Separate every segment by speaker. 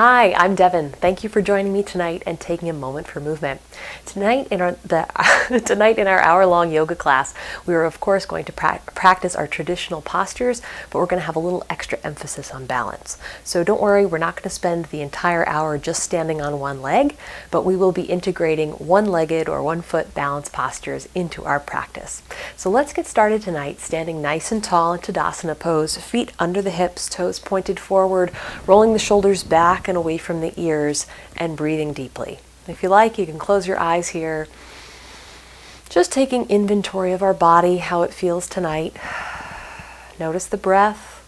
Speaker 1: Hi, I'm Devin. Thank you for joining me tonight and taking a moment for movement. Tonight in our hour-long yoga class, we are of course going to practice our traditional postures, but we're going to have a little extra emphasis on balance. So don't worry, we're not going to spend the entire hour just standing on one leg, but we will be integrating one-legged or one-foot balance postures into our practice. So let's get started tonight, standing nice and tall in Tadasana pose, feet under the hips, toes pointed forward, rolling the shoulders back and away from the ears, and breathing deeply. If you like, you can close your eyes here. Just taking inventory of our body, how it feels tonight. Notice the breath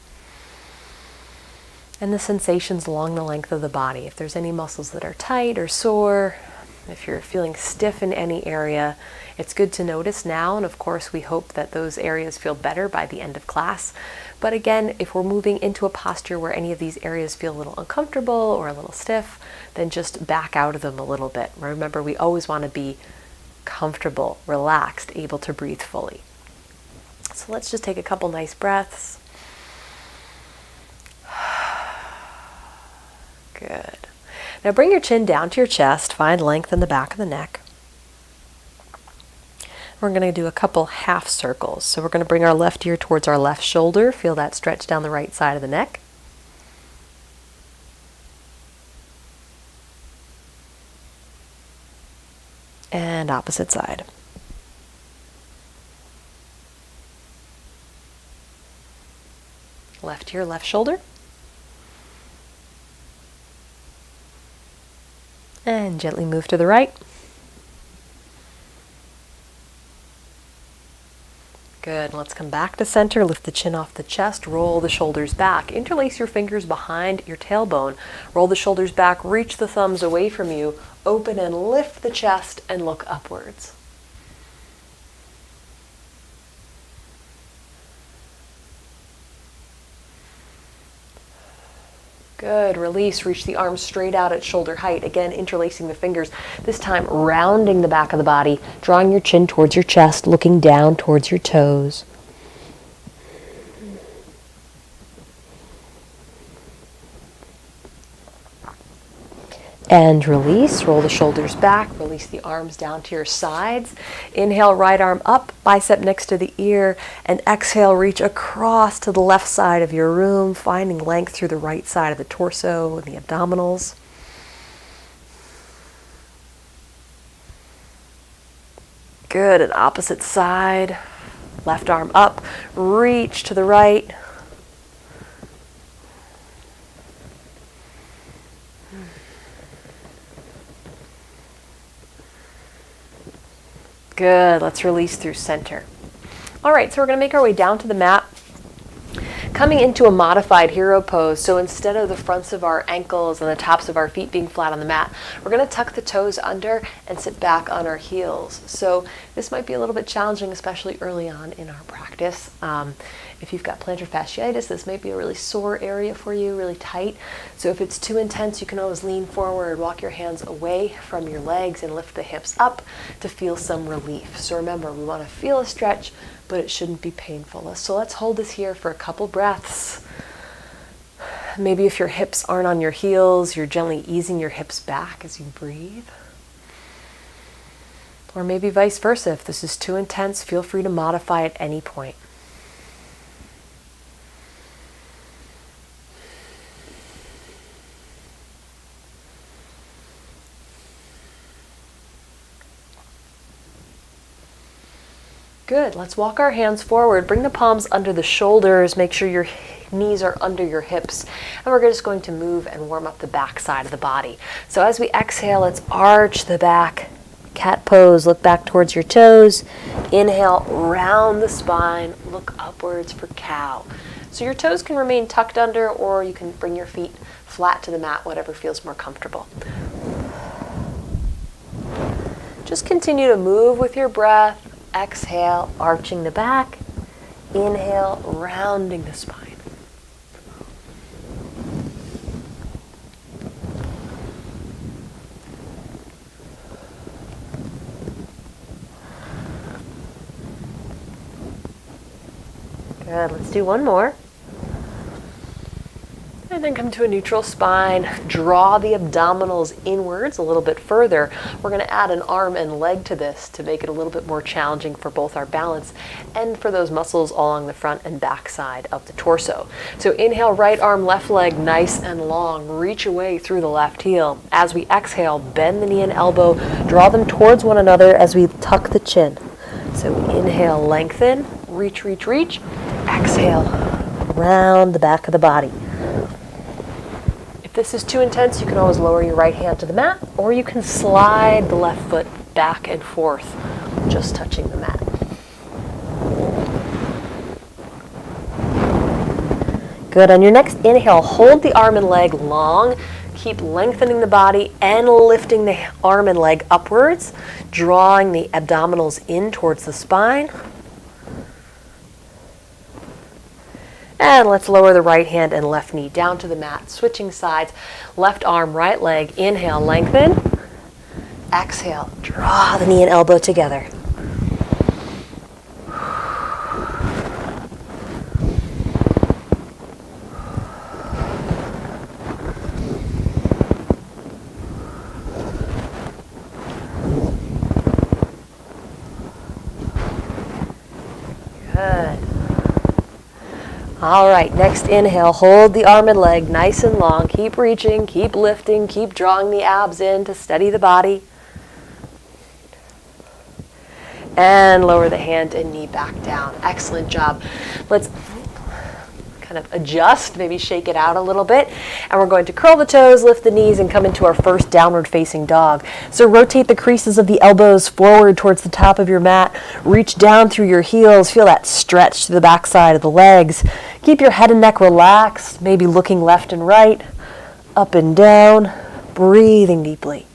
Speaker 1: and the sensations along the length of the body. If there's any muscles that are tight or sore, if you're feeling stiff in any area, it's good to notice now, and of course we hope that those areas feel better by the end of class. But again, if we're moving into a posture where any of these areas feel a little uncomfortable or a little stiff, then just back out of them a little bit. Remember, we always want to be comfortable, relaxed, able to breathe fully. So let's just take a couple nice breaths. Good. Now bring your chin down to your chest, find length in the back of the neck. We're going to do a couple half circles. So we're going to bring our left ear towards our left shoulder, feel that stretch down the right side of the neck. And opposite side. Left ear, left shoulder. And gently move to the right. Good. Let's come back to center. Lift the chin off the chest. Roll the shoulders back. Interlace your fingers behind your tailbone. Roll the shoulders back. Reach the thumbs away from you. Open and lift the chest and look upwards. Good. Release. Reach the arms straight out at shoulder height. Again, interlacing the fingers. This time, rounding the back of the body, drawing your chin towards your chest, looking down towards your toes. And release. Roll the shoulders back. Release the arms down to your sides. Inhale, right arm up, bicep next to the ear. And exhale, reach across to the left side of your room, finding length through the right side of the torso and the abdominals. Good. And opposite side. Left arm up. Reach to the right. Good. Let's release through center. All right, so we're going to make our way down to the mat, coming into a modified hero pose. So instead of the fronts of our ankles and the tops of our feet being flat on the mat, we're going to tuck the toes under and sit back on our heels. So this might be a little bit challenging, especially early on in our practice. If you've got plantar fasciitis, this might be a really sore area for you, really tight. So if it's too intense, you can always lean forward, walk your hands away from your legs and lift the hips up to feel some relief. So remember, we want to feel a stretch, but it shouldn't be painful. So let's hold this here for a couple breaths. Maybe if your hips aren't on your heels, you're gently easing your hips back as you breathe. Or maybe vice versa. If this is too intense, feel free to modify at any point. Good. Let's walk our hands forward. Bring the palms under the shoulders. Make sure your knees are under your hips. And we're just going to move and warm up the back side of the body. So as we exhale, let's arch the back. Cat pose. Look back towards your toes. Inhale, round the spine. Look upwards for cow. So your toes can remain tucked under, or you can bring your feet flat to the mat, whatever feels more comfortable. Just continue to move with your breath. Exhale, arching the back. Inhale, rounding the spine. Good. Let's do one more. And And then come to a neutral spine, draw the abdominals inwards a little bit further. We're going to add an arm and leg to this to make it a little bit more challenging for both our balance and for those muscles along the front and back side of the torso. So inhale, right arm, left leg, nice and long. Reach away through the left heel. As we exhale, bend the knee and elbow, draw them towards one another as we tuck the chin. So inhale, lengthen, reach, reach, reach. Exhale, round the back of the body. If this is too intense, you can always lower your right hand to the mat, or you can slide the left foot back and forth, just touching the mat. Good. On your next inhale, hold the arm and leg long. Keep lengthening the body and lifting the arm and leg upwards, drawing the abdominals in towards the spine. And let's lower the right hand and left knee down to the mat, switching sides. Left arm, right leg. Inhale, lengthen. Exhale, draw the knee and elbow together. Good. All right, next inhale, hold the arm and leg nice and long. Keep reaching, keep lifting, keep drawing the abs in to steady the body. And lower the hand and knee back down. Excellent job. Let's kind of adjust, maybe shake it out a little bit. And we're going to curl the toes, lift the knees, and come into our first downward facing dog. So rotate the creases of the elbows forward towards the top of your mat. Reach down through your heels. Feel that stretch to the back side of the legs. Keep your head and neck relaxed, maybe looking left and right, up and down, breathing deeply.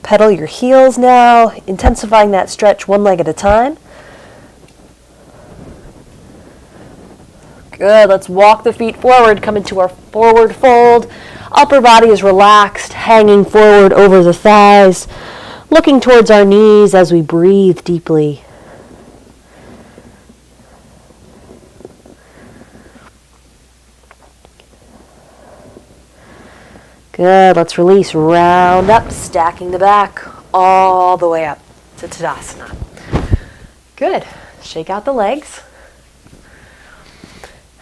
Speaker 1: Pedal your heels now, intensifying that stretch one leg at a time. Good, let's walk the feet forward, come into our forward fold. Upper body is relaxed, hanging forward over the thighs, looking towards our knees as we breathe deeply. Good, let's release, round up, stacking the back all the way up to Tadasana. Good, shake out the legs.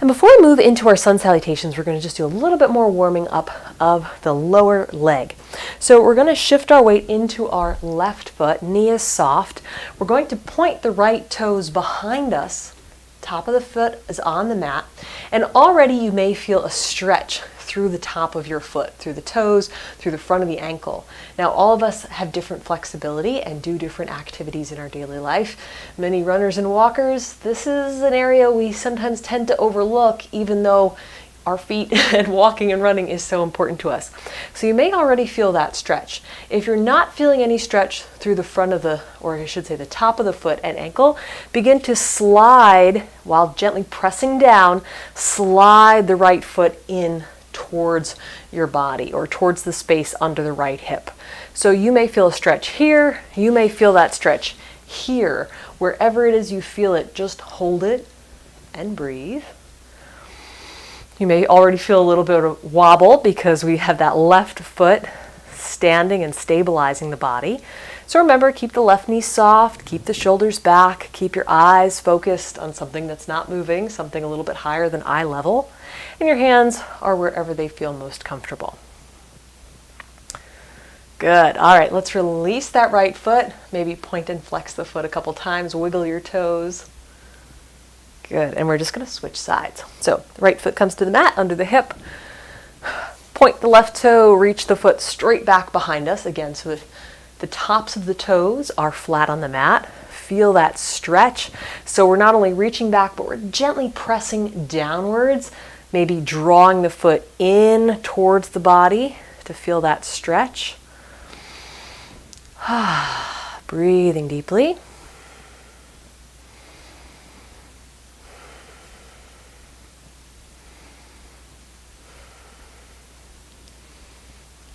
Speaker 1: And before we move into our sun salutations, we're going to just do a little bit more warming up of the lower leg. So we're going to shift our weight into our left foot, knee is soft. We're going to point the right toes behind us. Top of the foot is on the mat. And already you may feel a stretch through the top of your foot, through the toes, through the front of the ankle. Now, all of us have different flexibility and do different activities in our daily life. Many runners and walkers, this is an area we sometimes tend to overlook, even though our feet and walking and running is so important to us. So you may already feel that stretch. If you're not feeling any stretch through the front of the, or I should say the top of the foot and ankle, begin to slide while gently pressing down, slide the right foot in towards your body or towards the space under the right hip. So you may feel a stretch here, you may feel that stretch here. Wherever it is you feel it, just hold it and breathe. You may already feel a little bit of wobble because we have that left foot standing and stabilizing the body. So remember, keep the left knee soft, keep the shoulders back, keep your eyes focused on something that's not moving, something a little bit higher than eye level. And your hands are wherever they feel most comfortable. Good. All right, let's release that right foot. Maybe point and flex the foot a couple times, wiggle your toes. Good, and we're just going to switch sides. So the right foot comes to the mat under the hip. Point the left toe, reach the foot straight back behind us. Again, so the tops of the toes are flat on the mat. Feel that stretch. So we're not only reaching back, but we're gently pressing downwards, maybe drawing the foot in towards the body to feel that stretch. Breathing deeply.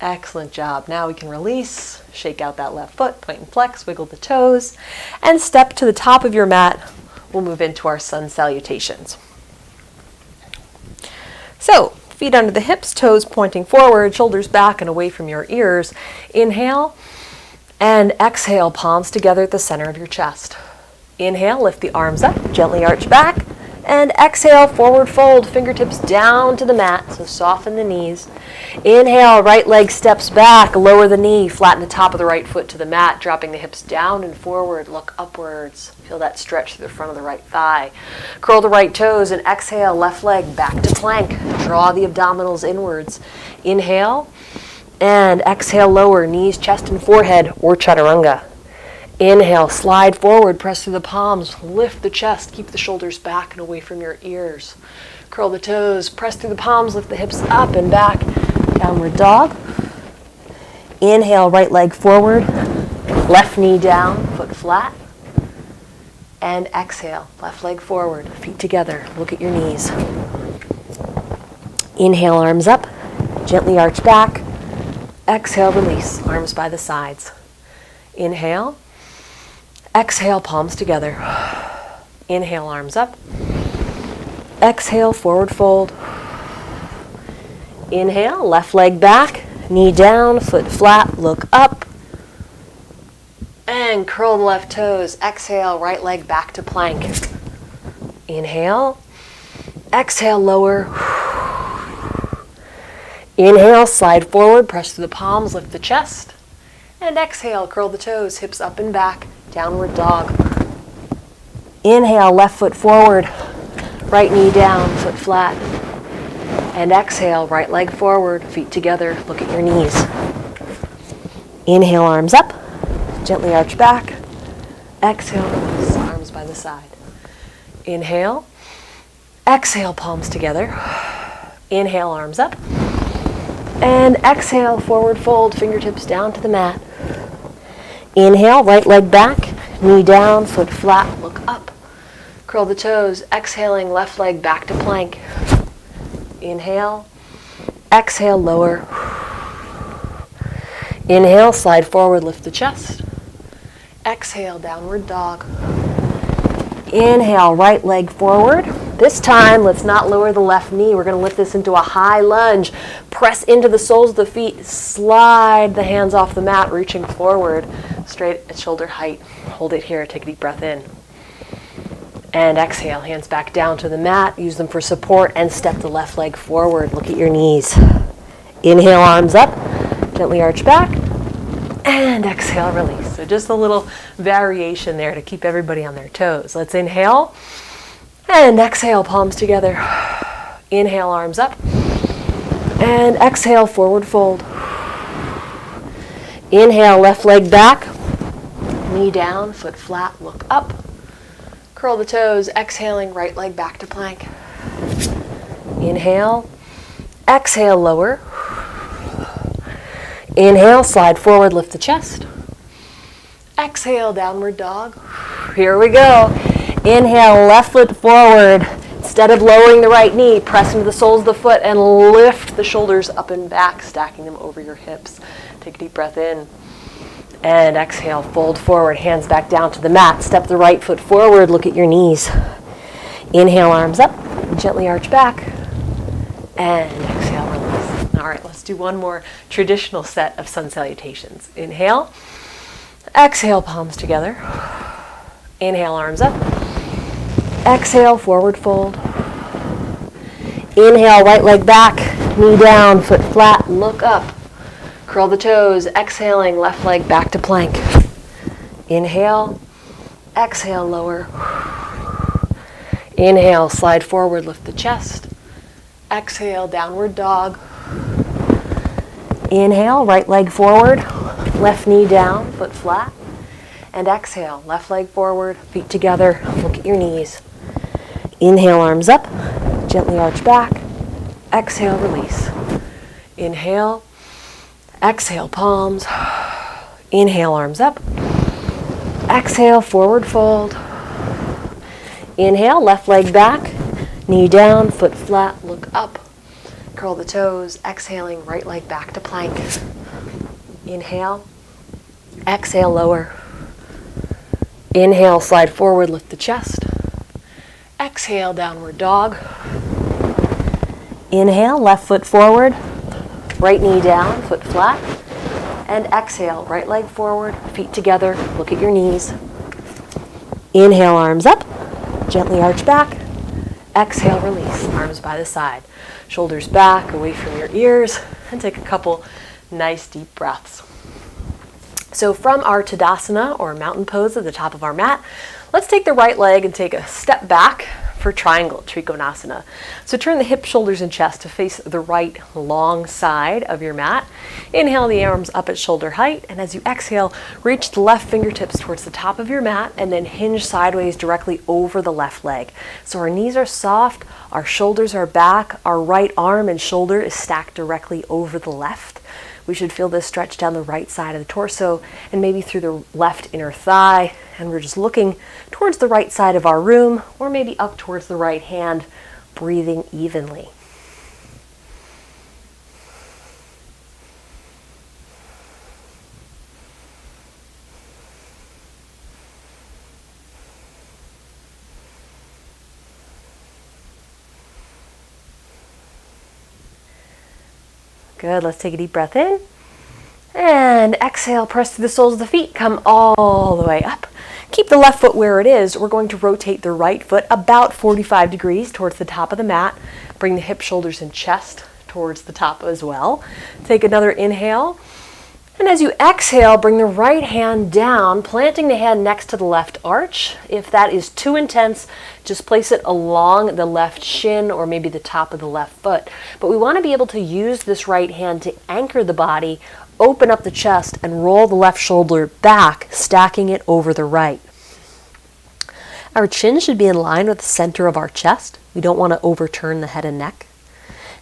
Speaker 1: Excellent job. Now we can release, shake out that left foot, point and flex, wiggle the toes, and step to the top of your mat. We'll move into our sun salutations. So, feet under the hips, toes pointing forward, shoulders back and away from your ears. Inhale and exhale, palms together at the center of your chest. Inhale, lift the arms up, gently arch back. And exhale, forward fold, fingertips down to the mat, so soften the knees. Inhale, right leg steps back, lower the knee, flatten the top of the right foot to the mat, dropping the hips down and forward, look upwards. Feel that stretch through the front of the right thigh. Curl the right toes and exhale, left leg back to plank. Draw the abdominals inwards. Inhale and exhale, lower, knees, chest, and forehead, or chaturanga. Inhale, slide forward, press through the palms, lift the chest, keep the shoulders back and away from your ears. Curl the toes, press through the palms, lift the hips up and back, downward dog. Inhale, right leg forward, left knee down, foot flat. And exhale, left leg forward, feet together, look at your knees. Inhale, arms up, gently arch back. Exhale, release, arms by the sides. Inhale. Exhale, palms together. Inhale, arms up. Exhale, forward fold. Inhale, left leg back, knee down, foot flat, look up. And curl the left toes. Exhale, right leg back to plank. Inhale. Exhale, lower. Inhale, slide forward, press through the palms, lift the chest. And exhale, curl the toes, hips up and back. Downward dog. Inhale, left foot forward, right knee down, foot flat. And exhale, right leg forward, feet together, look at your knees. Inhale, arms up, gently arch back. Exhale, release, arms by the side. Inhale. Exhale, palms together. Inhale, arms up. And exhale, forward fold, fingertips down to the mat. Inhale, right leg back, knee down, foot flat, look up. Curl the toes, exhaling, left leg back to plank. Inhale, exhale, lower. Inhale, slide forward, lift the chest. Exhale, downward dog. Inhale, right leg forward. This time, let's not lower the left knee. We're going to lift this into a high lunge. Press into the soles of the feet. Slide the hands off the mat, reaching forward, straight at shoulder height. Hold it here. Take a deep breath in. And exhale, hands back down to the mat. Use them for support and step the left leg forward. Look at your knees. Inhale, arms up. Gently arch back. And exhale, release. So just a little variation there to keep everybody on their toes. Let's inhale. And exhale, palms together. Inhale, arms up. And exhale, forward fold. Inhale, left leg back. Knee down, foot flat, look up. Curl the toes, exhaling, right leg back to plank. Inhale. Exhale, lower. Inhale, slide forward, lift the chest. Exhale, downward dog. Here we go. Inhale, left foot forward. Instead of lowering the right knee, press into the soles of the foot and lift the shoulders up and back, stacking them over your hips. Take a deep breath in. And exhale, fold forward, hands back down to the mat. Step the right foot forward, look at your knees. Inhale, arms up, gently arch back. And exhale, release. All right, let's do one more traditional set of sun salutations. Inhale. Exhale, palms together. Inhale, arms up. Exhale, forward fold. Inhale, right leg back, knee down, foot flat, look up. Curl the toes, exhaling, left leg back to plank. Inhale, exhale, lower. Inhale, slide forward, lift the chest. Exhale, downward dog. Inhale, right leg forward, left knee down, foot flat. And exhale, left leg forward, feet together, look at your knees. Inhale, arms up, gently arch back. Exhale, release. Inhale, exhale, palms. Inhale, arms up. Exhale, forward fold. Inhale, left leg back, knee down, foot flat, look up. Curl the toes, exhaling, right leg back to plank. Inhale, exhale, lower. Inhale, slide forward, lift the chest. Exhale, downward dog. Inhale, left foot forward, right knee down, foot flat. And exhale, right leg forward, feet together, look at your knees. Inhale, arms up, gently arch back. Exhale, release, arms by the side. Shoulders back, away from your ears, and take a couple nice deep breaths. So from our Tadasana, or mountain pose at the top of our mat, let's take the right leg and take a step back for triangle, Trikonasana. So turn the hips, shoulders, and chest to face the right long side of your mat. Inhale the arms up at shoulder height, and as you exhale, reach the left fingertips towards the top of your mat and then hinge sideways directly over the left leg. So our knees are soft, our shoulders are back, our right arm and shoulder is stacked directly over the left. We should feel this stretch down the right side of the torso and maybe through the left inner thigh. And we're just looking towards the right side of our room or maybe up towards the right hand, breathing evenly. Good, let's take a deep breath in. And exhale, press through the soles of the feet, come all the way up. Keep the left foot where it is. We're going to rotate the right foot about 45 degrees towards the top of the mat. Bring the hips, shoulders, and chest towards the top as well. Take another inhale. And as you exhale, bring the right hand down, planting the hand next to the left arch. If that is too intense, just place it along the left shin or maybe the top of the left foot. But we want to be able to use this right hand to anchor the body, open up the chest, and roll the left shoulder back, stacking it over the right. Our chin should be in line with the center of our chest. We don't want to overturn the head and neck.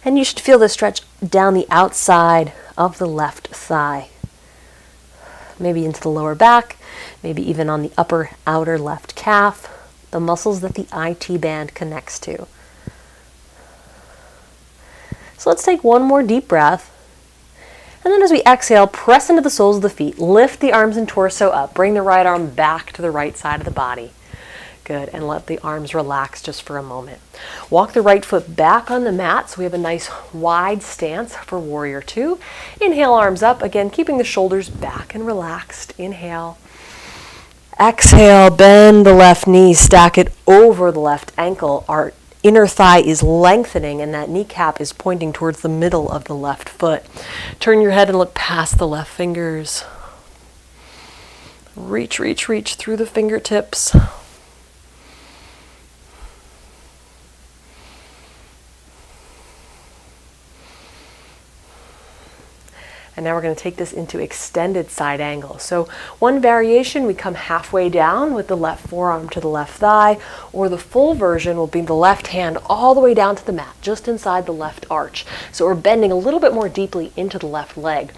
Speaker 1: And you should feel the stretch down the outside of the left thigh. Maybe into the lower back, maybe even on the upper outer left calf, the muscles that the IT band connects to. So let's take one more deep breath. And then as we exhale, press into the soles of the feet, lift the arms and torso up, bring the right arm back to the right side of the body. Good, and let the arms relax just for a moment. Walk the right foot back on the mat so we have a nice wide stance for Warrior Two. Inhale, arms up, again keeping the shoulders back and relaxed. Inhale. Exhale, bend the left knee, stack it over the left ankle. Our inner thigh is lengthening and that kneecap is pointing towards the middle of the left foot. Turn your head and look past the left fingers. Reach, reach, reach through the fingertips. And now we're going to take this into extended side angle. So one variation, we come halfway down with the left forearm to the left thigh, or the full version will be the left hand all the way down to the mat, just inside the left arch. So we're bending a little bit more deeply into the left leg.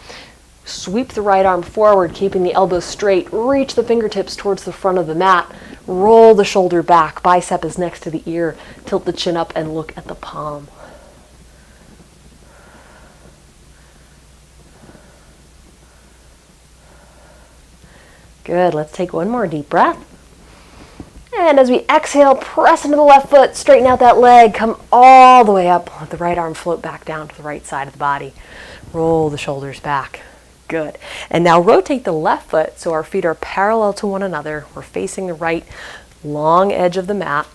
Speaker 1: Sweep the right arm forward, keeping the elbows straight. Reach the fingertips towards the front of the mat. Roll the shoulder back. Bicep is next to the ear. Tilt the chin up and look at the palm. Good, let's take one more deep breath. And as we exhale, press into the left foot, straighten out that leg, come all the way up. Let the right arm float back down to the right side of the body. Roll the shoulders back. Good. And now rotate the left foot so our feet are parallel to one another. We're facing the right long edge of the mat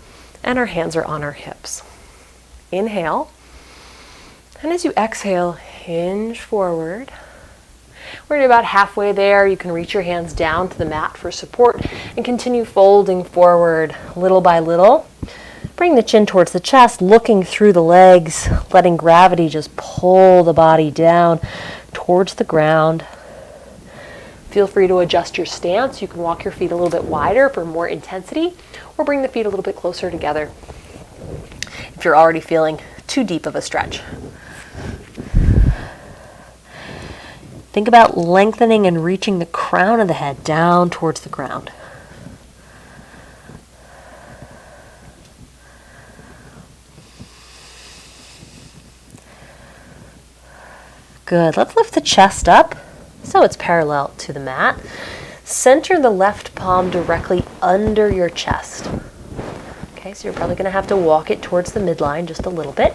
Speaker 1: and our hands are on our hips. Inhale. And as you exhale, hinge forward. We're about halfway there. You can reach your hands down to the mat for support and continue folding forward little by little. Bring the chin towards the chest, looking through the legs, letting gravity just pull the body down towards the ground. Feel free to adjust your stance. You can walk your feet a little bit wider for more intensity, or bring the feet a little bit closer together if you're already feeling too deep of a stretch. Think about lengthening and reaching the crown of the head down towards the ground. Good. Let's lift the chest up so it's parallel to the mat. Center the left palm directly under your chest. Okay, so you're probably going to have to walk it towards the midline just a little bit.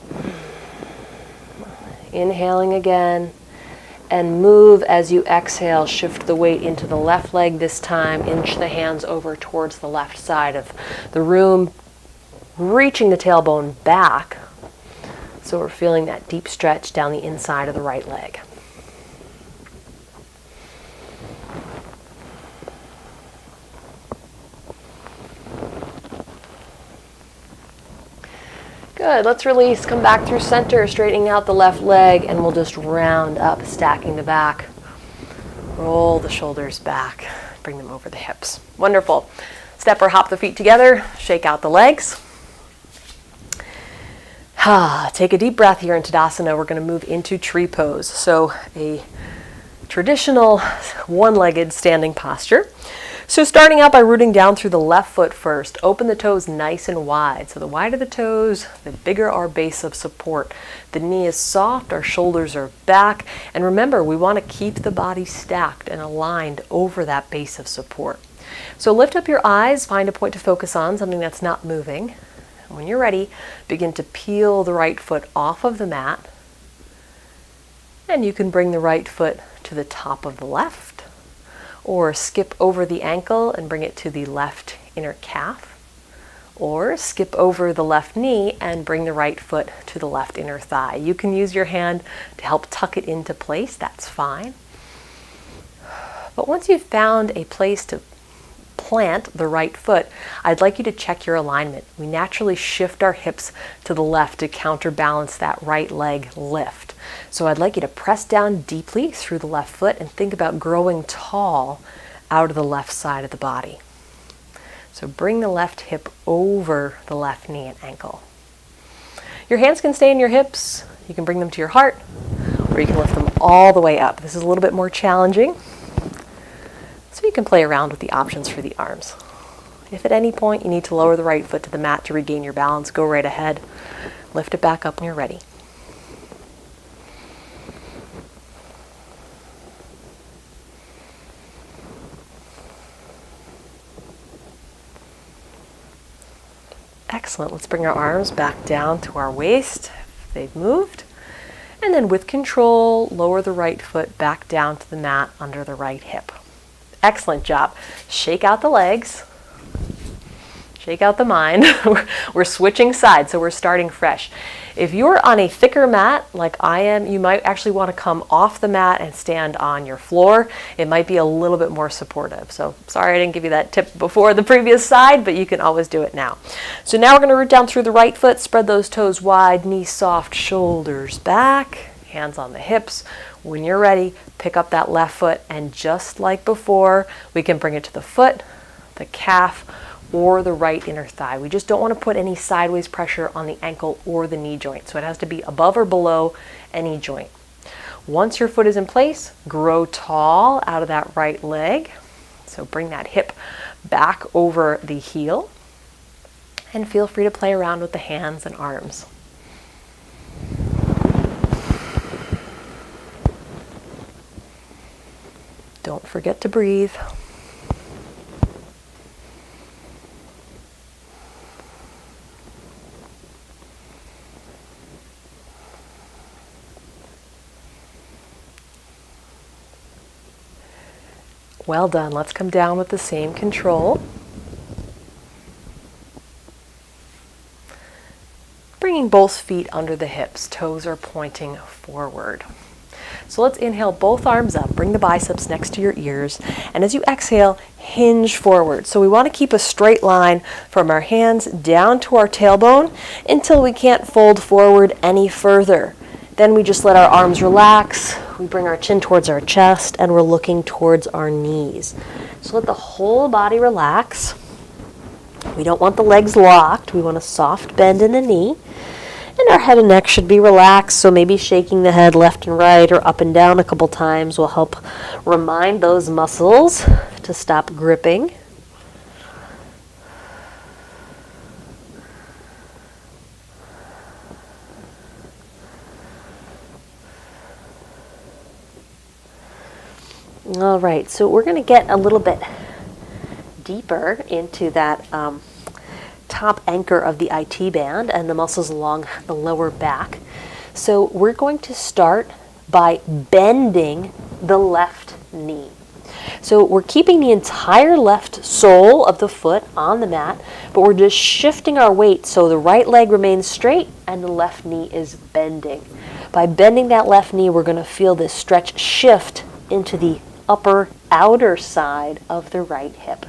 Speaker 1: Inhaling again. And move as you exhale. Shift the weight into the left leg this time. Inch the hands over towards the left side of the room. Reaching the tailbone back. So we're feeling that deep stretch down the inside of the right leg. Good, let's release, come back through center, straightening out the left leg, and we'll just round up, stacking the back. Roll the shoulders back, bring them over the hips. Wonderful. Step or hop the feet together, shake out the legs. Take a deep breath here in Tadasana. We're going to move into tree pose. So a traditional one-legged standing posture. So starting out by rooting down through the left foot first. Open the toes nice and wide. So the wider the toes, the bigger our base of support. The knee is soft, our shoulders are back. And remember, we want to keep the body stacked and aligned over that base of support. So lift up your eyes, find a point to focus on, something that's not moving. And when you're ready, begin to peel the right foot off of the mat. And you can bring the right foot to the top of the left. Or skip over the ankle and bring it to the left inner calf. Or skip over the left knee and bring the right foot to the left inner thigh. You can use your hand to help tuck it into place, that's fine. But once you've found a place to plant the right foot, I'd like you to check your alignment. We naturally shift our hips to the left to counterbalance that right leg lift. So I'd like you to press down deeply through the left foot and think about growing tall out of the left side of the body. So bring the left hip over the left knee and ankle. Your hands can stay in your hips. You can bring them to your heart, or you can lift them all the way up. This is a little bit more challenging. So you can play around with the options for the arms. If at any point you need to lower the right foot to the mat to regain your balance, go right ahead. Lift it back up when you're ready. Excellent. Let's bring our arms back down to our waist if they've moved. And then with control, lower the right foot back down to the mat under the right hip. Excellent job. Shake out the legs. Shake out the mind. We're switching sides, so we're starting fresh. If you're on a thicker mat like I am, you might actually want to come off the mat and stand on your floor. It might be a little bit more supportive. So sorry I didn't give you that tip before the previous side, but you can always do it now. So now we're going to root down through the right foot, spread those toes wide, knees soft, shoulders back, hands on the hips. When you're ready, pick up that left foot, and just like before, we can bring it to the foot, the calf, or the right inner thigh. We just don't want to put any sideways pressure on the ankle or the knee joint. So it has to be above or below any joint. Once your foot is in place, grow tall out of that right leg. So bring that hip back over the heel. And feel free to play around with the hands and arms. Don't forget to breathe. Well done. Let's come down with the same control. Bringing both feet under the hips. Toes are pointing forward. So let's inhale both arms up. Bring the biceps next to your ears. And as you exhale, hinge forward. So we want to keep a straight line from our hands down to our tailbone until we can't fold forward any further. Then we just let our arms relax. We bring our chin towards our chest and we're looking towards our knees. So let the whole body relax. We don't want the legs locked. We want a soft bend in the knee. And our head and neck should be relaxed, so maybe shaking the head left and right or up and down a couple times will help remind those muscles to stop gripping. All right, so we're going to get a little bit deeper into that top anchor of the IT band and the muscles along the lower back. So we're going to start by bending the left knee. So we're keeping the entire left sole of the foot on the mat, but we're just shifting our weight so the right leg remains straight and the left knee is bending. By bending that left knee, we're going to feel this stretch shift into the upper outer side of the right hip.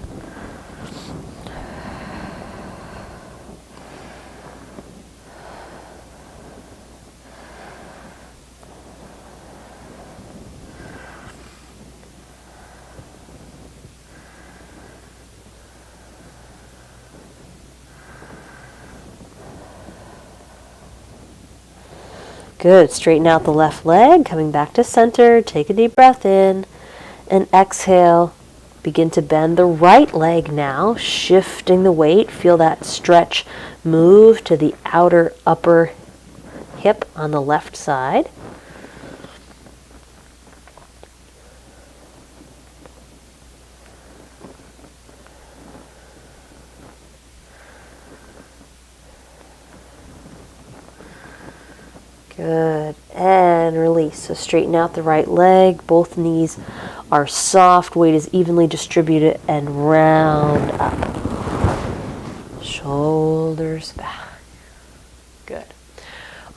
Speaker 1: Good. Straighten out the left leg, coming back to center. Take a deep breath in and exhale. Begin to bend the right leg now, shifting the weight. Feel that stretch move to the outer upper hip on the left side. Good. And release. So straighten out the right leg. Both knees are soft. Weight is evenly distributed and round up. Shoulders back. Good.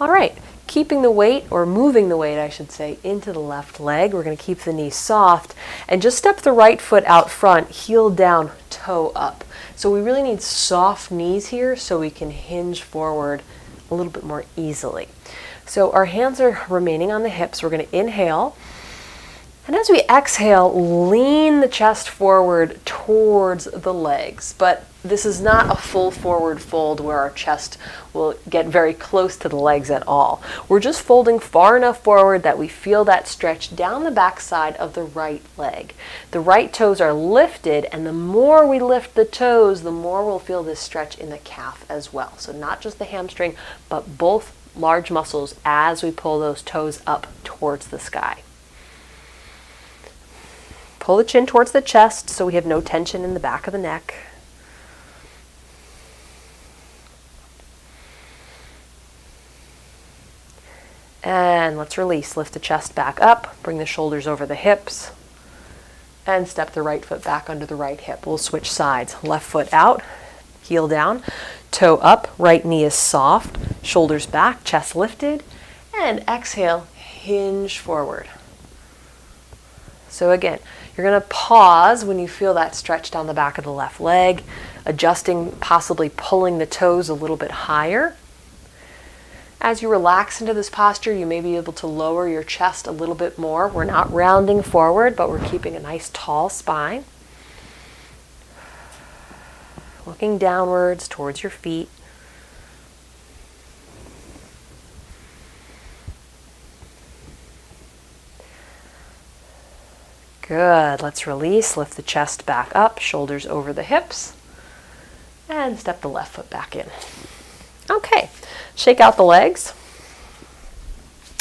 Speaker 1: All right. Keeping the weight, or moving the weight, I should say, into the left leg. We're going to keep the knee soft and just step the right foot out front, heel down, toe up. So we really need soft knees here so we can hinge forward a little bit more easily. So our hands are remaining on the hips. We're going to inhale. And as we exhale, lean the chest forward towards the legs. But this is not a full forward fold where our chest will get very close to the legs at all. We're just folding far enough forward that we feel that stretch down the back side of the right leg. The right toes are lifted, and the more we lift the toes, the more we'll feel this stretch in the calf as well. So not just the hamstring, but both large muscles as we pull those toes up towards the sky. Pull the chin towards the chest so we have no tension in the back of the neck. And let's release. Lift the chest back up, bring the shoulders over the hips, and step the right foot back under the right hip. We'll switch sides. Left foot out, heel down, toe up, right knee is soft, shoulders back, chest lifted, and exhale, hinge forward. So again, you're going to pause when you feel that stretch down the back of the left leg, adjusting, possibly pulling the toes a little bit higher. As you relax into this posture, you may be able to lower your chest a little bit more. We're not rounding forward, but we're keeping a nice tall spine. Looking downwards towards your feet. Good. Let's release. Lift the chest back up, shoulders over the hips, and step the left foot back in. Okay. Shake out the legs.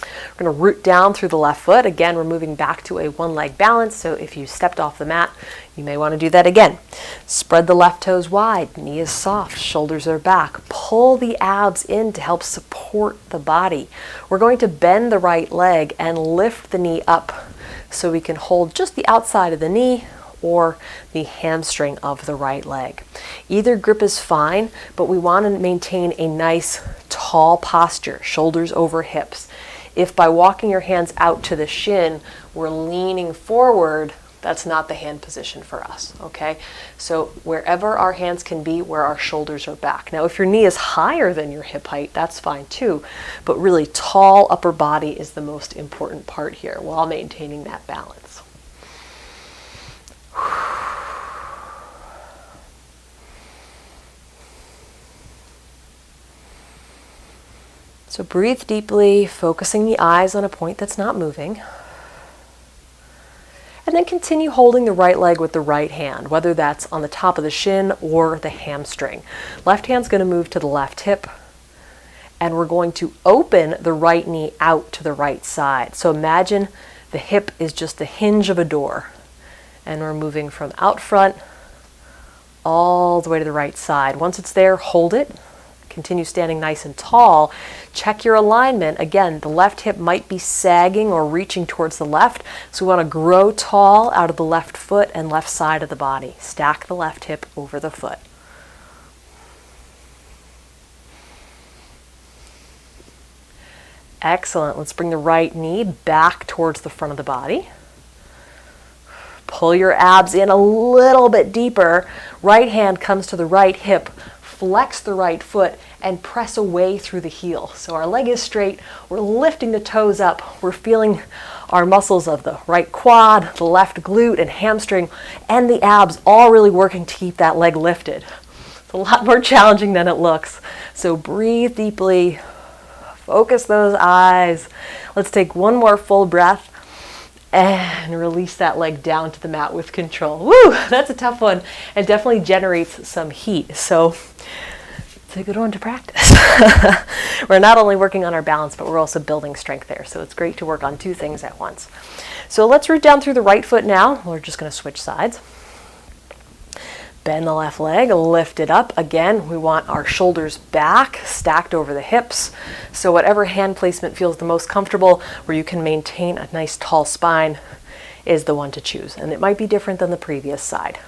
Speaker 1: We're going to root down through the left foot. Again, we're moving back to a one-leg balance, so if you stepped off the mat, you may want to do that again. Spread the left toes wide, knee is soft, shoulders are back. Pull the abs in to help support the body. We're going to bend the right leg and lift the knee up so we can hold just the outside of the knee or the hamstring of the right leg. Either grip is fine, but we want to maintain a nice tall posture, shoulders over hips. If by walking your hands out to the shin, we're leaning forward, that's not the hand position for us, okay? So wherever our hands can be, where our shoulders are back. Now, if your knee is higher than your hip height, that's fine too, but really tall upper body is the most important part here while maintaining that balance. So breathe deeply, focusing the eyes on a point that's not moving. And then continue holding the right leg with the right hand, whether that's on the top of the shin or the hamstring. Left hand's going to move to the left hip, and we're going to open the right knee out to the right side. So imagine the hip is just the hinge of a door, and we're moving from out front all the way to the right side. Once it's there, hold it. Continue standing nice and tall. Check your alignment. Again, the left hip might be sagging or reaching towards the left, so we want to grow tall out of the left foot and left side of the body. Stack the left hip over the foot. Excellent. Let's bring the right knee back towards the front of the body. Pull your abs in a little bit deeper. Right hand comes to the right hip. Flex the right foot and press away through the heel. So our leg is straight. We're lifting the toes up. We're feeling our muscles of the right quad, the left glute and hamstring, and the abs all really working to keep that leg lifted. It's a lot more challenging than it looks. So breathe deeply. Focus those eyes. Let's take one more full breath and release that leg down to the mat with control. Woo, that's a tough one and definitely generates some heat. So it's a good one to practice. We're not only working on our balance, but we're also building strength there. So it's great to work on two things at once. So let's root down through the right foot now. We're just going to switch sides. Bend the left leg, lift it up. Again, we want our shoulders back, stacked over the hips. So whatever hand placement feels the most comfortable, where you can maintain a nice tall spine, is the one to choose. And it might be different than the previous side.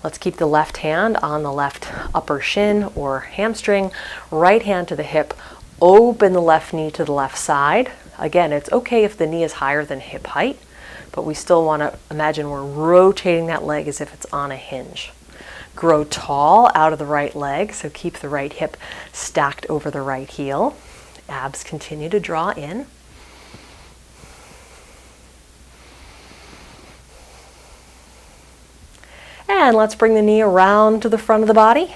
Speaker 1: Let's keep the left hand on the left upper shin or hamstring, right hand to the hip, open the left knee to the left side. Again, it's okay if the knee is higher than hip height, but we still want to imagine we're rotating that leg as if it's on a hinge. Grow tall out of the right leg, so keep the right hip stacked over the right heel. Abs continue to draw in. And let's bring the knee around to the front of the body.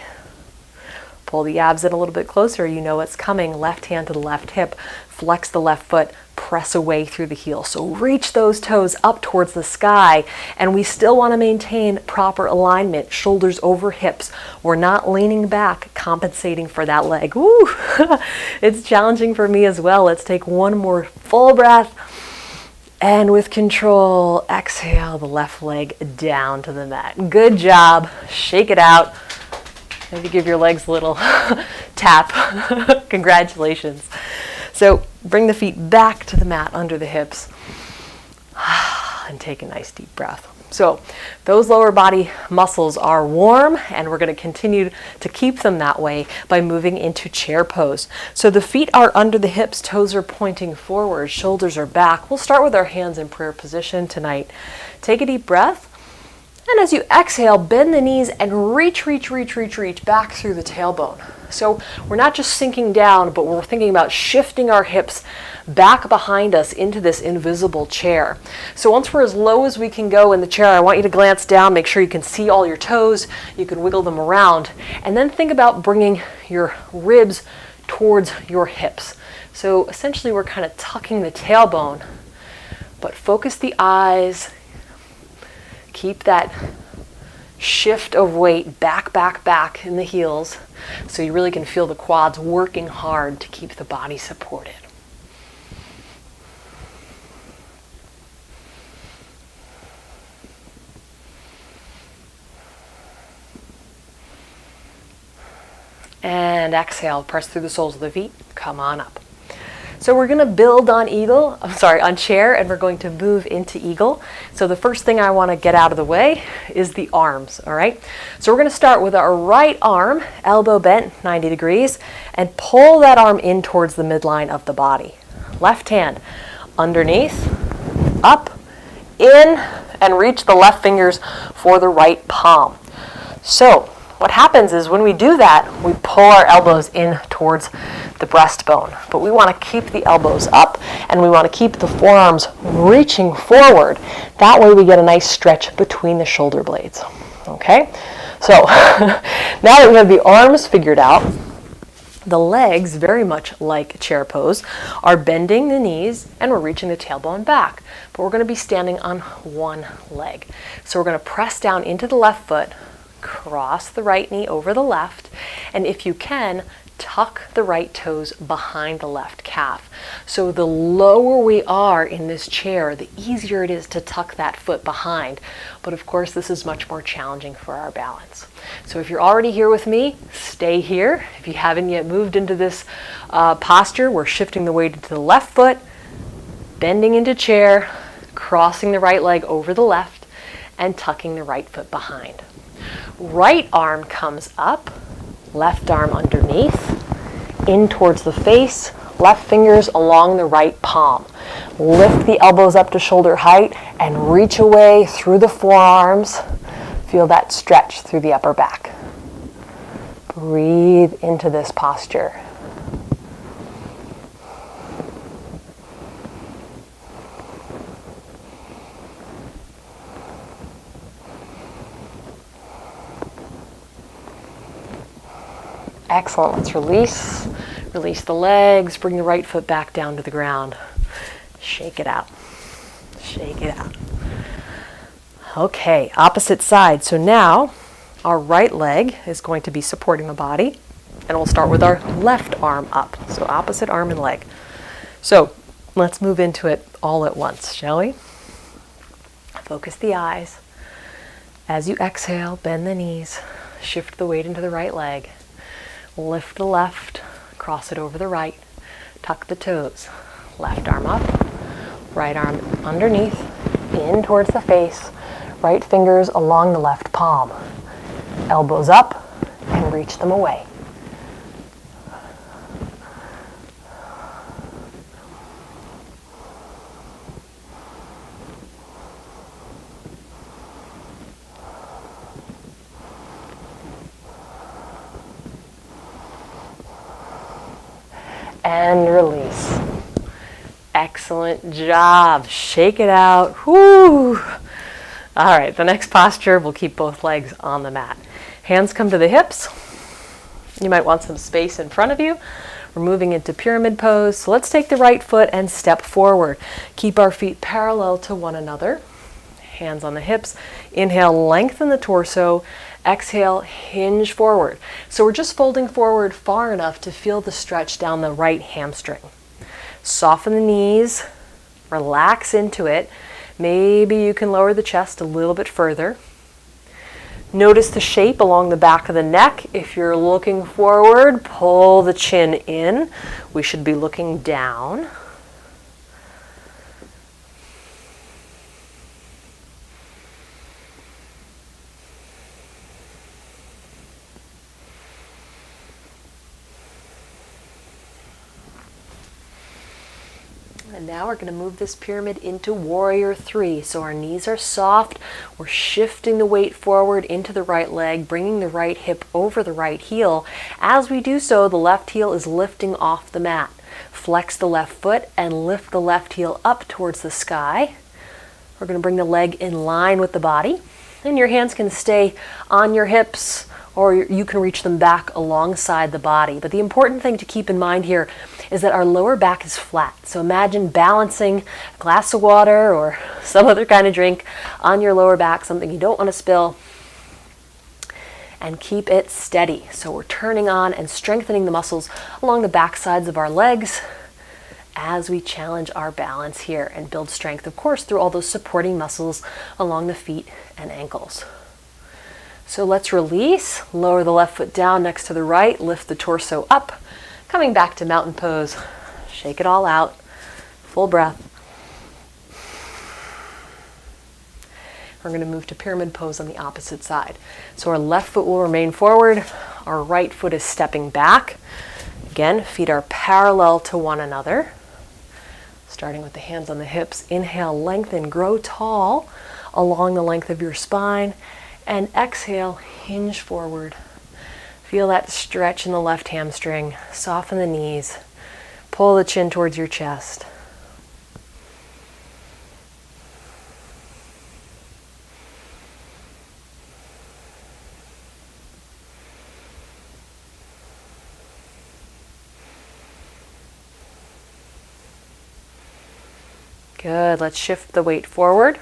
Speaker 1: Pull the abs in a little bit closer. You know what's coming. Left hand to the left hip. Flex the left foot. Press away through the heel. So reach those toes up towards the sky. And we still want to maintain proper alignment. Shoulders over hips. We're not leaning back, compensating for that leg. Woo! It's challenging for me as well. Let's take one more full breath. And with control, exhale the left leg down to the mat. Good job. Shake it out. Maybe give your legs a little tap. Congratulations. So bring the feet back to the mat under the hips. And take a nice deep breath. So those lower body muscles are warm, and we're going to continue to keep them that way by moving into chair pose. So the feet are under the hips, toes are pointing forward, shoulders are back. We'll start with our hands in prayer position tonight. Take a deep breath. And as you exhale, bend the knees and reach back through the tailbone. So we're not just sinking down, but we're thinking about shifting our hips back behind us into this invisible chair. So once we're as low as we can go in the chair, I want you to glance down, make sure you can see all your toes, you can wiggle them around, and then think about bringing your ribs towards your hips. So essentially we're kind of tucking the tailbone, but focus the eyes, keep that shift of weight back in the heels, so you really can feel the quads working hard to keep the body supported. And exhale, press through the soles of the feet, come on up. So we're going to build on on chair, and we're going to move into eagle. So the first thing I want to get out of the way is the arms, all right? So we're going to start with our right arm, elbow bent 90 degrees, and pull that arm in towards the midline of the body. Left hand underneath, up, in, and reach the left fingers for the right palm. So what happens is when we do that, we pull our elbows in towards the breastbone. But we want to keep the elbows up, and we want to keep the forearms reaching forward. That way we get a nice stretch between the shoulder blades. Okay? So now that we have the arms figured out, the legs, very much like chair pose, are bending the knees and we're reaching the tailbone back. But we're going to be standing on one leg. So we're going to press down into the left foot, cross the right knee over the left, and if you can, tuck the right toes behind the left calf. So the lower we are in this chair, the easier it is to tuck that foot behind. But of course, this is much more challenging for our balance. So if you're already here with me, stay here. If you haven't yet moved into this posture, we're shifting the weight into the left foot, bending into chair, crossing the right leg over the left, and tucking the right foot behind. Right arm comes up, left arm underneath, in towards the face, left fingers along the right palm. Lift the elbows up to shoulder height and reach away through the forearms. Feel that stretch through the upper back. Breathe into this posture. Excellent. Let's release. Release the legs. Bring the right foot back down to the ground. Shake it out. Shake it out. Okay, opposite side. So now our right leg is going to be supporting the body, and we'll start with our left arm up. So opposite arm and leg. So let's move into it all at once, shall we? Focus the eyes. As you exhale, bend the knees. Shift the weight into the right leg. Lift the left, cross it over the right, tuck the toes. Left arm up, right arm underneath, in towards the face, right fingers along the left palm. Elbows up and reach them away. And release. Excellent job. Shake it out. Whoo! All right, the next posture, we'll keep both legs on the mat. Hands come to the hips. You might want some space in front of you. We're moving into pyramid pose. So let's take the right foot and step forward. Keep our feet parallel to one another. Hands on the hips. Inhale, lengthen the torso. Exhale, hinge forward. So we're just folding forward far enough to feel the stretch down the right hamstring. Soften the knees, relax into it. Maybe you can lower the chest a little bit further. Notice the shape along the back of the neck. If you're looking forward, pull the chin in. We should be looking down. And now we're going to move this pyramid into warrior three. So our knees are soft. We're shifting the weight forward into the right leg, bringing the right hip over the right heel. As we do so, the left heel is lifting off the mat. Flex the left foot and lift the left heel up towards the sky. We're going to bring the leg in line with the body. And your hands can stay on your hips, or you can reach them back alongside the body. But the important thing to keep in mind here is that our lower back is flat. So imagine balancing a glass of water or some other kind of drink on your lower back, something you don't want to spill, and keep it steady. So we're turning on and strengthening the muscles along the back sides of our legs as we challenge our balance here and build strength, of course, through all those supporting muscles along the feet and ankles. So let's release, lower the left foot down next to the right, lift the torso up, coming back to mountain pose. Shake it all out, full breath. We're going to move to pyramid pose on the opposite side. So our left foot will remain forward, our right foot is stepping back. Again, feet are parallel to one another. Starting with the hands on the hips, inhale, lengthen, grow tall along the length of your spine. And exhale, hinge forward. Feel that stretch in the left hamstring. Soften the knees. Pull the chin towards your chest. Good. Let's shift the weight forward.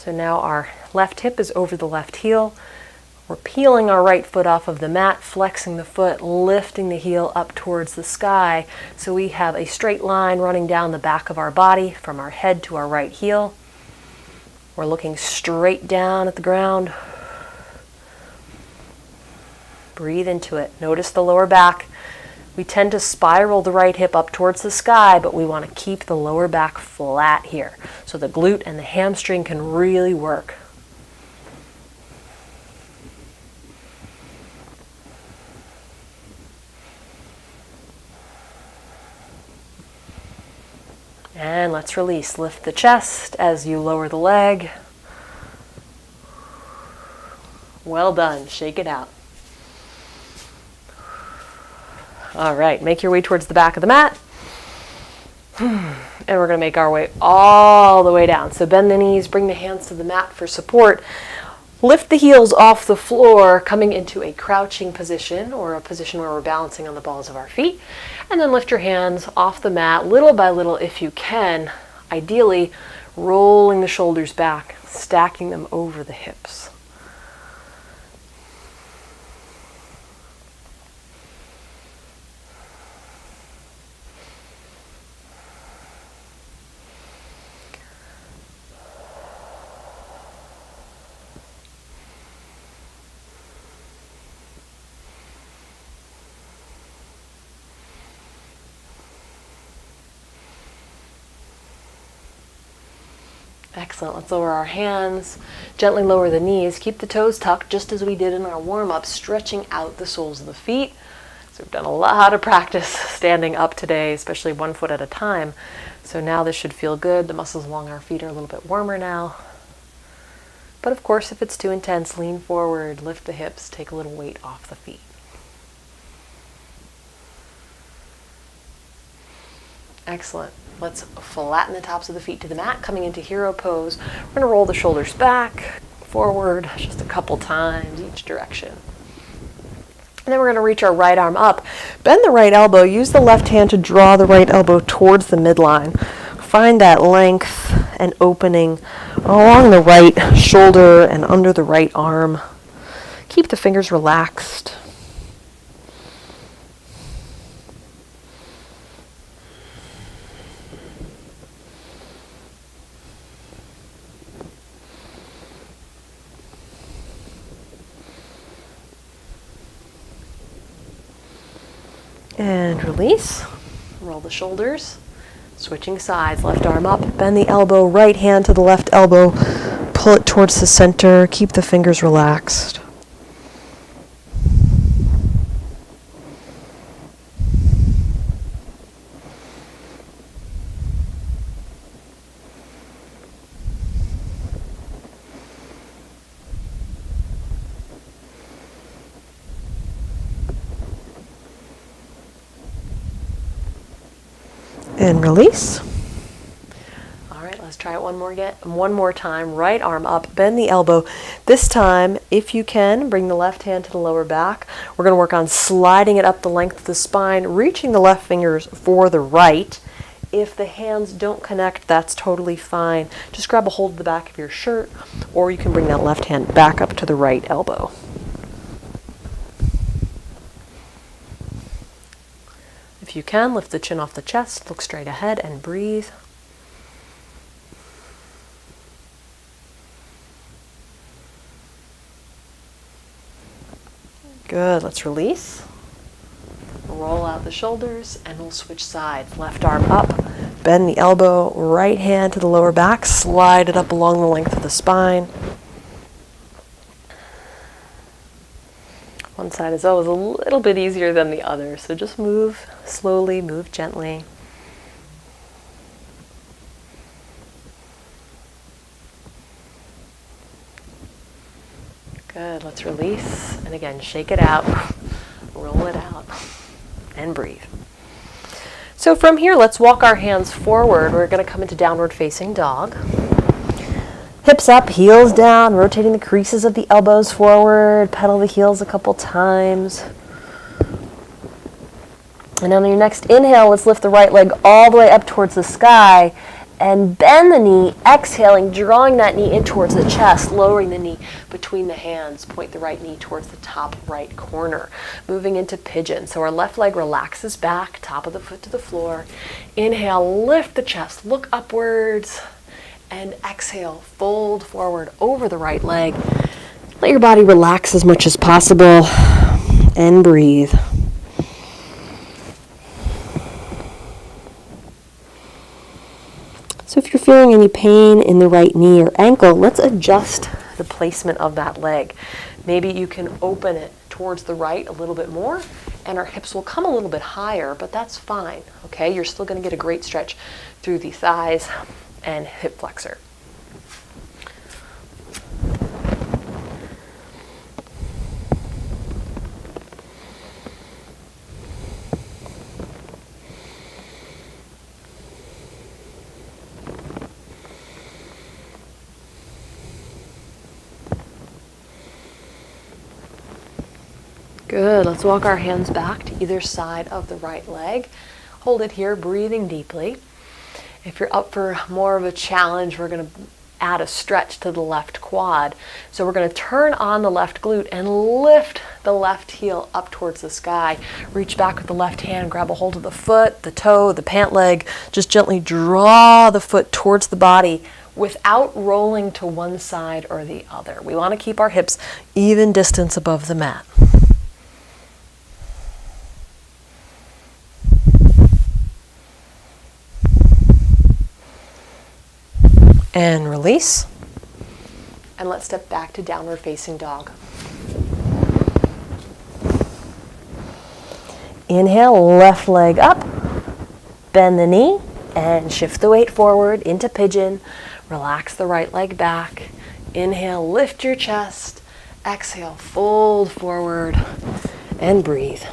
Speaker 1: So now our left hip is over the left heel. We're peeling our right foot off of the mat, flexing the foot, lifting the heel up towards the sky. So we have a straight line running down the back of our body from our head to our right heel. We're looking straight down at the ground. Breathe into it. Notice the lower back. We tend to spiral the right hip up towards the sky, but we want to keep the lower back flat here so the glute and the hamstring can really work. And let's release. Lift the chest as you lower the leg. Well done. Shake it out. All right, make your way towards the back of the mat. And we're going to make our way all the way down. So bend the knees, bring the hands to the mat for support. Lift the heels off the floor, coming into a crouching position, or a position where we're balancing on the balls of our feet. And then lift your hands off the mat, little by little if you can. Ideally, rolling the shoulders back, stacking them over the hips. Excellent. Let's lower our hands, gently lower the knees, keep the toes tucked just as we did in our warm-up, stretching out the soles of the feet. So we've done a lot of practice standing up today, especially 1 foot at a time. So now this should feel good. The muscles along our feet are a little bit warmer now. But of course, if it's too intense, lean forward, lift the hips, take a little weight off the feet. Excellent. Let's flatten the tops of the feet to the mat, coming into hero pose. We're going to roll the shoulders back, forward, just a couple times each direction. And then we're going to reach our right arm up. Bend the right elbow. Use the left hand to draw the right elbow towards the midline. Find that length and opening along the right shoulder and under the right arm. Keep the fingers relaxed. And release. Roll the shoulders. Switching sides. Left arm up. Bend the elbow. Right hand to the left elbow. Pull it towards the center. Keep the fingers relaxed. And release. All right, let's try it one more time. Right arm up, bend the elbow. This time, if you can, bring the left hand to the lower back. We're going to work on sliding it up the length of the spine, reaching the left fingers for the right. If the hands don't connect, that's totally fine. Just grab a hold of the back of your shirt, or you can bring that left hand back up to the right elbow. If you can, lift the chin off the chest, look straight ahead and breathe. Good, let's release. Roll out the shoulders and we'll switch sides. Left arm up, bend the elbow, right hand to the lower back, slide it up along the length of the spine. One side is always a little bit easier than the other, so just move slowly, move gently. Good, let's release. And again, shake it out, roll it out, and breathe. So from here, let's walk our hands forward. We're going to come into downward facing dog. Hips up, heels down, rotating the creases of the elbows forward, pedal the heels a couple times. And on your next inhale, let's lift the right leg all the way up towards the sky and bend the knee, exhaling, drawing that knee in towards the chest, lowering the knee between the hands, point the right knee towards the top right corner. Moving into pigeon. So our left leg relaxes back, top of the foot to the floor. Inhale, lift the chest, look upwards, and exhale, fold forward over the right leg. Let your body relax as much as possible, and breathe. So if you're feeling any pain in the right knee or ankle, let's adjust the placement of that leg. Maybe you can open it towards the right a little bit more, and our hips will come a little bit higher, but that's fine, okay? You're still going to get a great stretch through the thighs and hip flexor. Good. Let's walk our hands back to either side of the right leg. Hold it here, breathing deeply. If you're up for more of a challenge, we're going to add a stretch to the left quad. So we're going to turn on the left glute and lift the left heel up towards the sky. Reach back with the left hand, grab a hold of the foot, the toe, the pant leg. Just gently draw the foot towards the body without rolling to one side or the other. We want to keep our hips even distance above the mat. And release. And let's step back to downward facing dog. Inhale, left leg up, bend the knee, and shift the weight forward into pigeon. Relax the right leg back. Inhale, lift your chest. Exhale, fold forward, and breathe.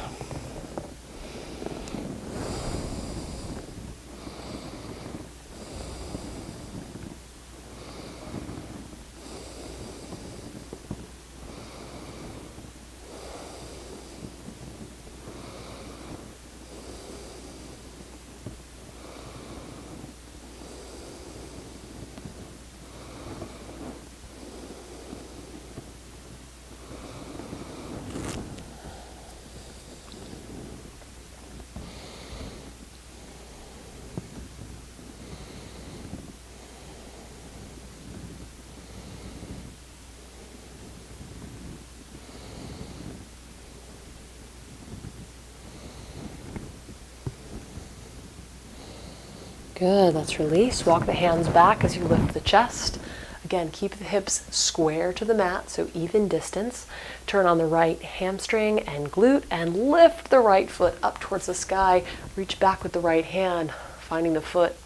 Speaker 1: Good, let's release. Walk the hands back as you lift the chest. Again, keep the hips square to the mat, so even distance. Turn on the right hamstring and glute and lift the right foot up towards the sky. Reach back with the right hand, finding the foot,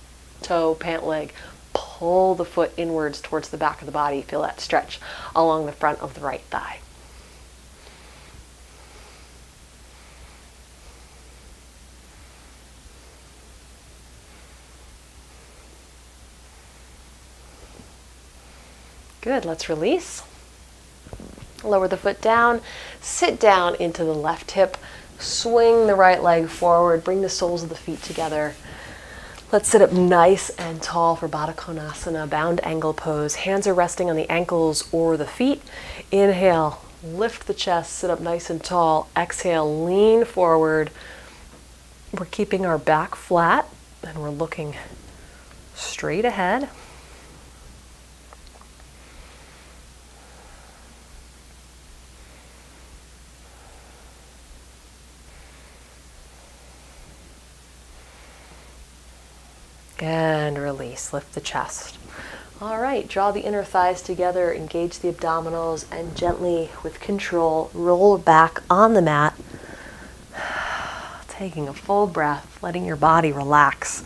Speaker 1: toe, pant leg. Pull the foot inwards towards the back of the body. Feel that stretch along the front of the right thigh. Good, let's release. Lower the foot down, sit down into the left hip, swing the right leg forward, bring the soles of the feet together. Let's sit up nice and tall for Baddha Konasana, bound angle pose. Hands are resting on the ankles or the feet. Inhale, lift the chest, sit up nice and tall. Exhale, lean forward. We're keeping our back flat and we're looking straight ahead. And release, lift the chest. All right, draw the inner thighs together, engage the abdominals, and gently, with control, roll back on the mat. Taking a full breath, letting your body relax.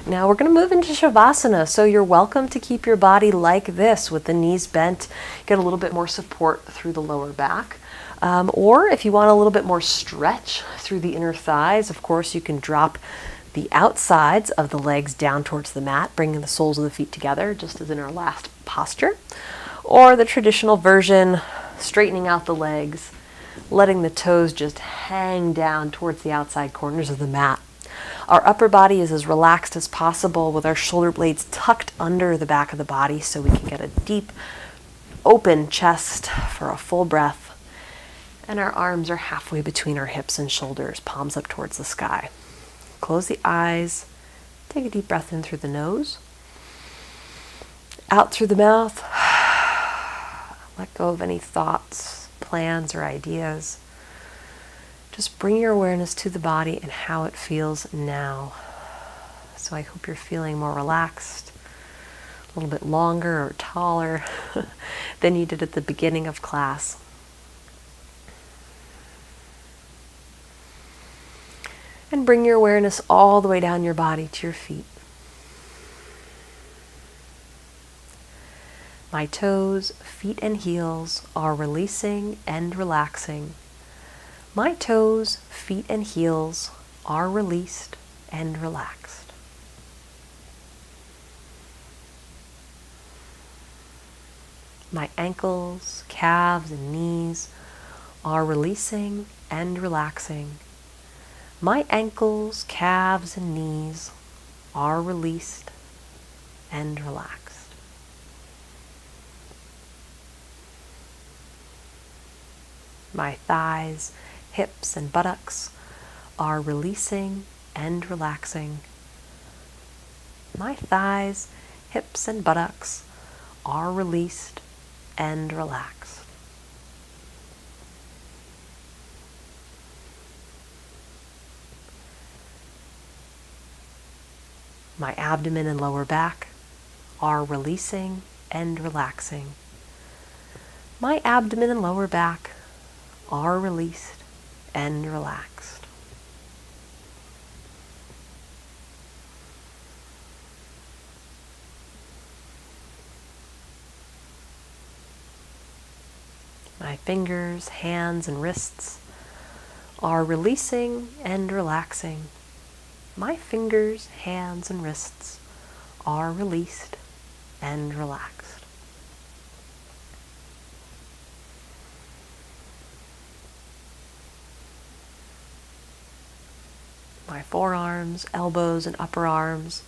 Speaker 1: Now we're going to move into Shavasana, so you're welcome to keep your body like this with the knees bent. Get a little bit more support through the lower back. Or if you want a little bit more stretch through the inner thighs, of course, you can drop the outsides of the legs down towards the mat, bringing the soles of the feet together, just as in our last posture. Or the traditional version, straightening out the legs, letting the toes just hang down towards the outside corners of the mat. Our upper body is as relaxed as possible with our shoulder blades tucked under the back of the body so we can get a deep, open chest for a full breath. And our arms are halfway between our hips and shoulders, palms up towards the sky. Close the eyes. Take a deep breath in through the nose. Out through the mouth. Let go of any thoughts, plans, or ideas. Just bring your awareness to the body and how it feels now. So I hope you're feeling more relaxed, a little bit longer or taller than you did at the beginning of class. And bring your awareness all the way down your body to your feet. My toes, feet, and heels are releasing and relaxing. My toes, feet, and heels are released and relaxed. My ankles, calves, and knees are releasing and relaxing. My ankles, calves, and knees are released and relaxed. My thighs, hips, and buttocks are releasing and relaxing. My thighs, hips, and buttocks are released and relaxed. My abdomen and lower back are releasing and relaxing. My abdomen and lower back are released and relaxed. My fingers, hands, and wrists are releasing and relaxing. My fingers, hands, and wrists are released and relaxed. My forearms, elbows, and upper arms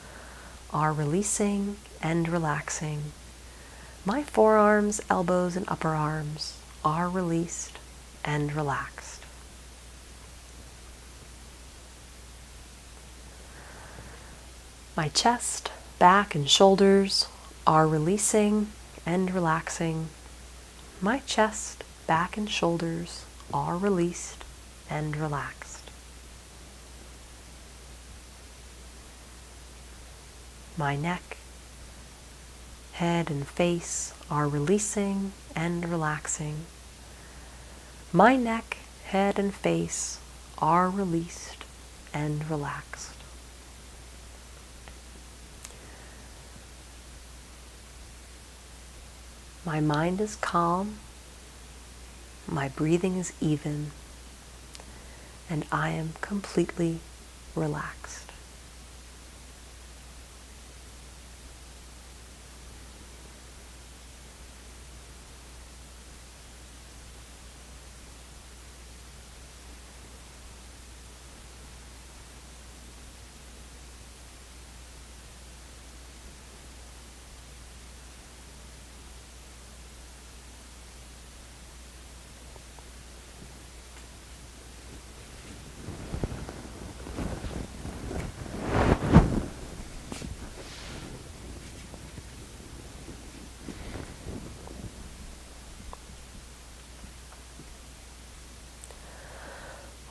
Speaker 1: are releasing and relaxing. My forearms, elbows, and upper arms are released and relaxed. My chest, back, and shoulders are releasing and relaxing. My chest, back, and shoulders are released and relaxed. My neck, head, and face are releasing and relaxing. My neck, head, and face are released and relaxed. My mind is calm, my breathing is even, and I am completely relaxed.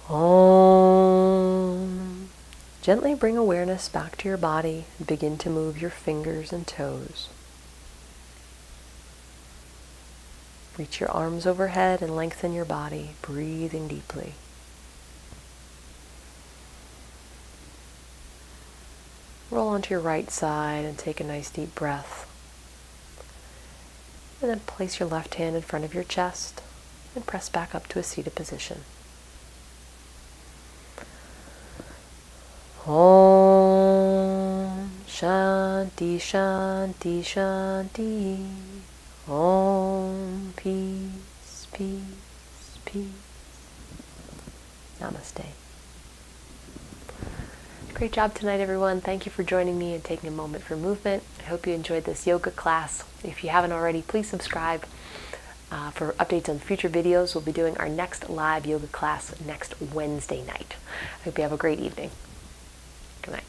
Speaker 1: Om. Gently bring awareness back to your body and begin to move your fingers and toes. Reach your arms overhead and lengthen your body, breathing deeply. Roll onto your right side and take a nice deep breath. And then place your left hand in front of your chest and press back up to a seated position. Om Shanti Shanti Shanti. Om Peace Peace Peace. Namaste. Great job tonight, everyone. Thank you for joining me and taking a moment for movement. I hope you enjoyed this yoga class. If you haven't already, please subscribe for updates on future videos. We'll be doing our next live yoga class next Wednesday night. I hope you have a great evening. Good night.